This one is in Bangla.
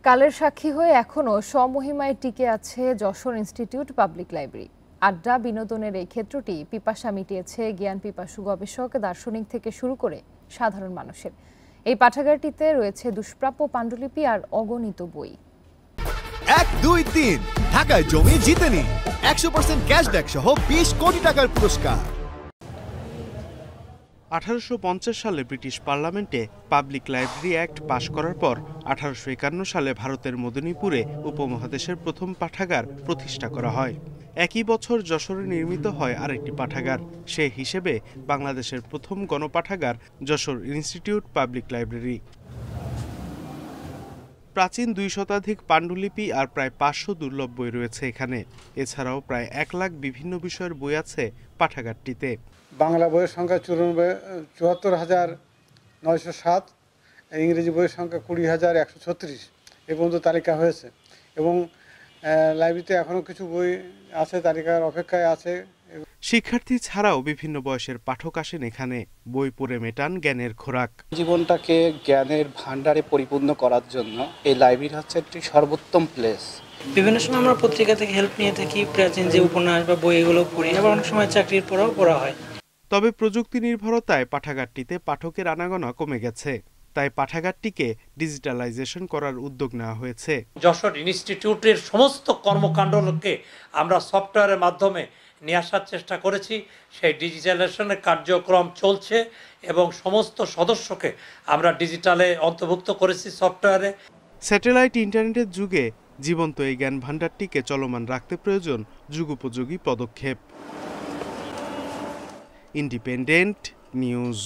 কালের সাক্ষী হয়ে এখনও স্বমহিমায় টিকে আছে যশোর ইনস্টিটিউট পাবলিক লাইব্রেরি। আড্ডা বিনোদনের এই ক্ষেত্রটি পিপাসা মিটিয়েছে জ্ঞান পিপাসু গবেষক, দার্শনিক থেকে শুরু করে সাধারণ মানুষের। এই পাঠাগারটিতে রয়েছে দুষ্প্রাপ্য পাণ্ডুলিপি আর অগণিত বই। 1, 2, 3 ঢাকায় জমি জিতে নিন 100% ক্যাশব্যাক সহ 20 কোটি টাকার পুরস্কার। 1850 সালে ব্রিটিশ পার্লামেন্টে পাবলিক লাইব্রেরি অ্যাক্ট পাশ করার পর 1851 সালে ভারতের মদিনীপুরে উপমহাদেশের প্রথম পাঠাগার প্রতিষ্ঠা করা হয়। একই বছর যশোরে নির্মিত হয় আরেকটি পাঠাগার। সে হিসেবে বাংলাদেশের প্রথম গণপাঠাগার যশোর ইনস্টিটিউট পাবলিক লাইব্রেরি। প্রাচীন 2 শতাধিক পাণ্ডুলিপি আর প্রায় 500 দুর্লভ বই রয়েছে এখানে। এছাড়াও প্রায় 1 লাখ বিভিন্ন বিষয়ের বই আছে পাঠাগারটিতে। বাংলা বইয়ের সংখ্যা 74,907, ইংরেজি বইয়ের সংখ্যা 20,136 এ পর্যন্ত তালিকা হয়েছে এবং লাইব্রেরিতে এখনও কিছু বই আছে, তালিকার অপেক্ষায় আছে। শিক্ষার্থী ছাড়াও বিভিন্ন বয়সের পাঠক আসেন এখানে, বই পড়ে মেটান জ্ঞানের খোরাক। জীবনটাকে জ্ঞানের ভান্ডারে পরিপূর্ণ করার জন্য এই লাইব্রেরি হচ্ছে একটি সর্বোত্তম প্লেস। বিভিন্ন সময় আমরা পত্রিকা থেকে হেল্প নিয়ে থাকি, প্রাচীন যে উপন্যাস বা বই এগুলো পড়ি, আবার অনেক সময় চাকরির পরেও পড়া হয়। তবে প্রযুক্তি নির্ভরতায় পাঠাগারটিতে পাঠকের আনাগোনা কমে গেছে, তাই পাঠাগারটিকে ডিজিটালাইজেশন করার উদ্যোগ নেওয়া হয়েছে। যশোর ইনস্টিটিউটের সমস্ত কর্মকাণ্ডকে আমরা সফটওয়্যারের মাধ্যমে নিয়ে আসার চেষ্টা করেছি। সেই ডিজিটালাইজেশনের কার্যক্রম চলছে এবং সমস্ত সদস্যকে আমরা ডিজিটালে অন্তর্ভুক্ত করেছি সফটওয়্যারে। স্যাটেলাইট ইন্টারনেটের যুগে জীবন্ত এই জ্ঞান ভাণ্ডারটিকে চলমান রাখতে প্রয়োজন যুগোপযোগী পদক্ষেপ। Independent news.